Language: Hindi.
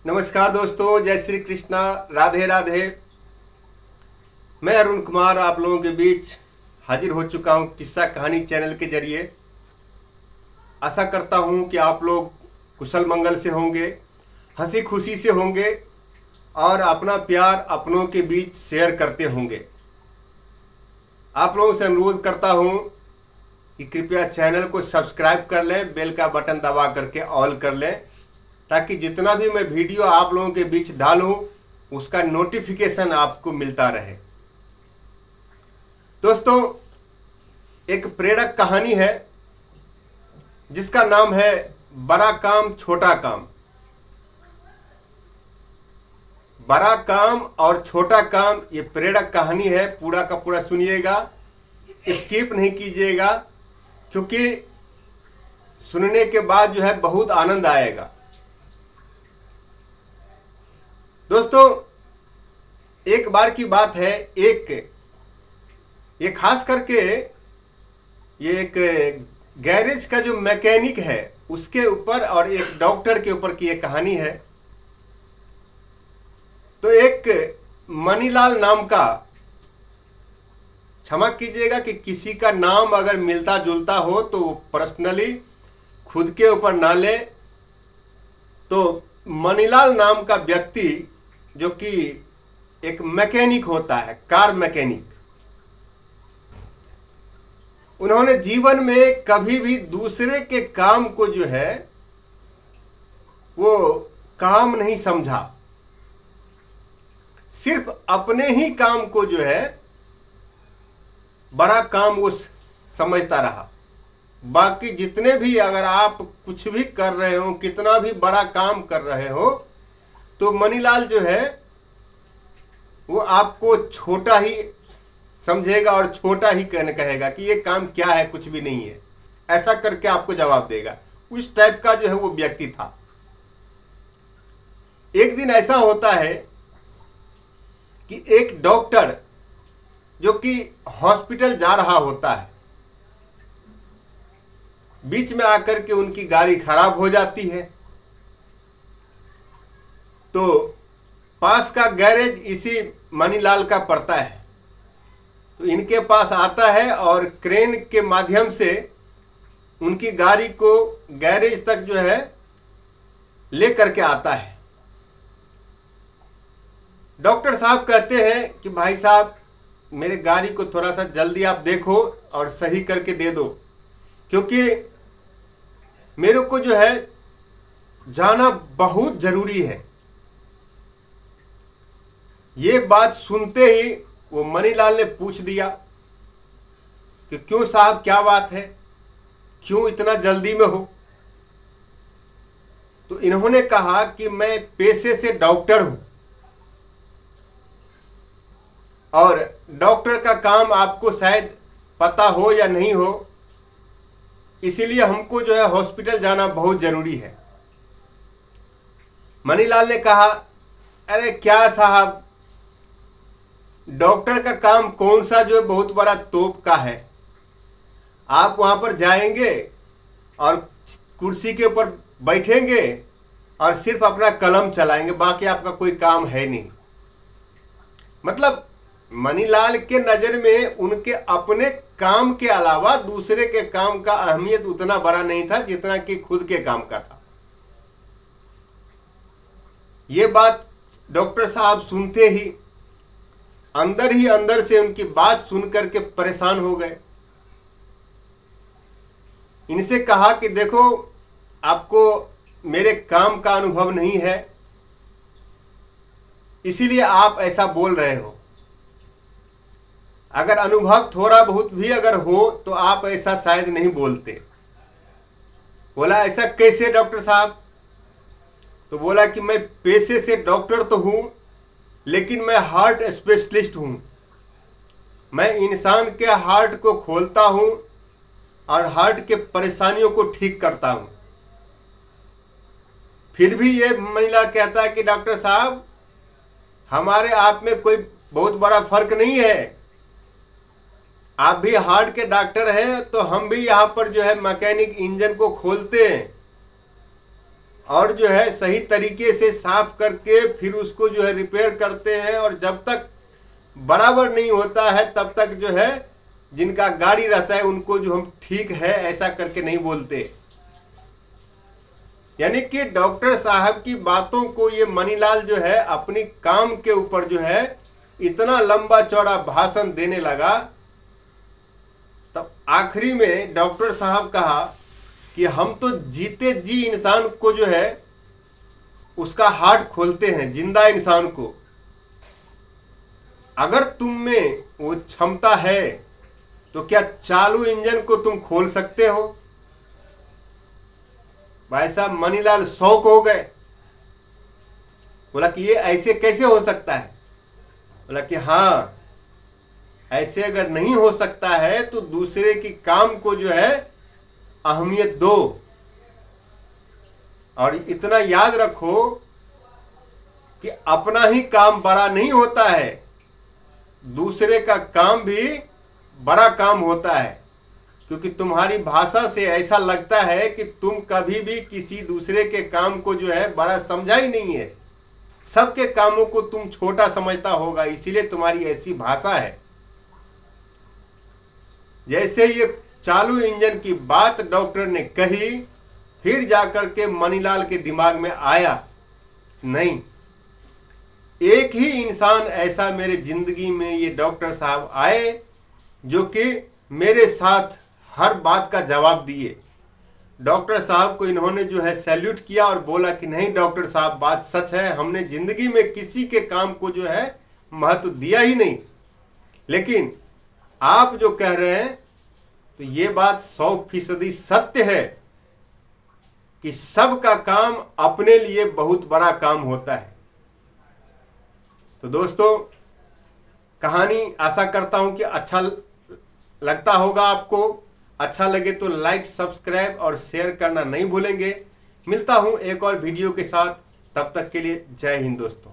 नमस्कार दोस्तों, जय श्री कृष्णा, राधे राधे। मैं अरुण कुमार आप लोगों के बीच हाजिर हो चुका हूं किस्सा कहानी चैनल के जरिए। आशा करता हूं कि आप लोग कुशल मंगल से होंगे, हंसी खुशी से होंगे और अपना प्यार अपनों के बीच शेयर करते होंगे। आप लोगों से अनुरोध करता हूं कि कृपया चैनल को सब्सक्राइब कर लें, बेल का बटन दबा करके ऑल कर लें, ताकि जितना भी मैं वीडियो आप लोगों के बीच डालूं उसका नोटिफिकेशन आपको मिलता रहे। दोस्तों, एक प्रेरक कहानी है जिसका नाम है बड़ा काम छोटा काम। बड़ा काम और छोटा काम, ये प्रेरक कहानी है। पूरा का पूरा सुनिएगा, स्किप नहीं कीजिएगा, क्योंकि सुनने के बाद जो है बहुत आनंद आएगा। दोस्तों, एक बार की बात है, ये खास करके ये एक गैरेज का जो मैकेनिक है उसके ऊपर और एक डॉक्टर के ऊपर की ये कहानी है। तो एक मनीलाल नाम का, क्षमा कीजिएगा कि किसी का नाम अगर मिलता जुलता हो तो पर्सनली खुद के ऊपर ना ले। तो मनीलाल नाम का व्यक्ति जो कि एक मैकेनिक होता है, कार मैकेनिक, उन्होंने जीवन में कभी भी दूसरे के काम को जो है वो काम नहीं समझा। सिर्फ अपने ही काम को जो है बड़ा काम वो समझता रहा। बाकी जितने भी, अगर आप कुछ भी कर रहे हो, कितना भी बड़ा काम कर रहे हो, तो मनीलाल जो है वो आपको छोटा ही समझेगा और छोटा ही कहेगा कि ये काम क्या है, कुछ भी नहीं है, ऐसा करके आपको जवाब देगा। उस टाइप का जो है वो व्यक्ति था। एक दिन ऐसा होता है कि एक डॉक्टर जो कि हॉस्पिटल जा रहा होता है, बीच में आकर के उनकी गाड़ी खराब हो जाती है। तो पास का गैरेज इसी मनीलाल का पड़ता है। तो इनके पास आता है और क्रेन के माध्यम से उनकी गाड़ी को गैरेज तक जो है ले करके आता है। डॉक्टर साहब कहते हैं कि भाई साहब, मेरे गाड़ी को थोड़ा सा जल्दी आप देखो और सही करके दे दो, क्योंकि मेरे को जो है जाना बहुत जरूरी है। ये बात सुनते ही वो मनीलाल ने पूछ दिया कि क्यों साहब, क्या बात है, क्यों इतना जल्दी में हो? तो इन्होंने कहा कि मैं पेशे से डॉक्टर हूं और डॉक्टर का काम आपको शायद पता हो या नहीं हो, इसीलिए हमको जो है हॉस्पिटल जाना बहुत जरूरी है। मनीलाल ने कहा, अरे क्या साहब, डॉक्टर का काम कौन सा जो है बहुत बड़ा तोप का है। आप वहां पर जाएंगे और कुर्सी के ऊपर बैठेंगे और सिर्फ अपना कलम चलाएंगे, बाकी आपका कोई काम है नहीं। मतलब मनीलाल के नज़र में उनके अपने काम के अलावा दूसरे के काम का अहमियत उतना बड़ा नहीं था जितना कि खुद के काम का था। ये बात डॉक्टर साहब सुनते ही अंदर से उनकी बात सुन करके परेशान हो गए। इनसे कहा कि देखो, आपको मेरे काम का अनुभव नहीं है, इसीलिए आप ऐसा बोल रहे हो। अगर अनुभव थोड़ा बहुत भी अगर हो तो आप ऐसा शायद नहीं बोलते। बोला, ऐसा कैसे डॉक्टर साहब? तो बोला कि मैं पेशे से डॉक्टर तो हूं, लेकिन मैं हार्ट स्पेशलिस्ट हूं। मैं इंसान के हार्ट को खोलता हूं और हार्ट के परेशानियों को ठीक करता हूं। फिर भी ये महिला कहता है कि डॉक्टर साहब, हमारे आप में कोई बहुत बड़ा फर्क नहीं है। आप भी हार्ट के डॉक्टर हैं, तो हम भी यहाँ पर जो है मैकेनिक इंजन को खोलते हैं। और जो है सही तरीके से साफ करके फिर उसको जो है रिपेयर करते हैं, और जब तक बराबर नहीं होता है तब तक जो है जिनका गाड़ी रहता है उनको जो हम ठीक है ऐसा करके नहीं बोलते। यानी कि डॉक्टर साहब की बातों को ये मनीलाल जो है अपनी काम के ऊपर जो है इतना लंबा चौड़ा भाषण देने लगा। तब आखिरी में डॉक्टर साहब कहा कि हम तो जीते जी इंसान को जो है उसका हार्ट खोलते हैं, जिंदा इंसान को। अगर तुम में वो क्षमता है तो क्या चालू इंजन को तुम खोल सकते हो? भाई साहब मनीलाल शौक हो गए। बोला कि ये ऐसे कैसे हो सकता है? बोला कि हाँ, ऐसे अगर नहीं हो सकता है तो दूसरे की काम को जो है अहमियत दो, और इतना याद रखो कि अपना ही काम बड़ा नहीं होता है, दूसरे का काम भी बड़ा काम होता है। क्योंकि तुम्हारी भाषा से ऐसा लगता है कि तुम कभी भी किसी दूसरे के काम को जो है बड़ा समझा ही नहीं है, सबके कामों को तुम छोटा समझता होगा, इसीलिए तुम्हारी ऐसी भाषा है। जैसे ये चालू इंजन की बात डॉक्टर ने कही, फिर जाकर के मनीलाल के दिमाग में आया, नहीं, एक ही इंसान ऐसा मेरे जिंदगी में ये डॉक्टर साहब आए जो कि मेरे साथ हर बात का जवाब दिए। डॉक्टर साहब को इन्होंने जो है सैल्यूट किया और बोला कि नहीं डॉक्टर साहब, बात सच है, हमने जिंदगी में किसी के काम को जो है महत्व दिया ही नहीं, लेकिन आप जो कह रहे हैं तो ये बात 100% सत्य है कि सबका काम अपने लिए बहुत बड़ा काम होता है। तो दोस्तों, कहानी आशा करता हूं कि अच्छा लगता होगा आपको। अच्छा लगे तो लाइक, सब्सक्राइब और शेयर करना नहीं भूलेंगे। मिलता हूं एक और वीडियो के साथ, तब तक के लिए जय हिंद दोस्तों।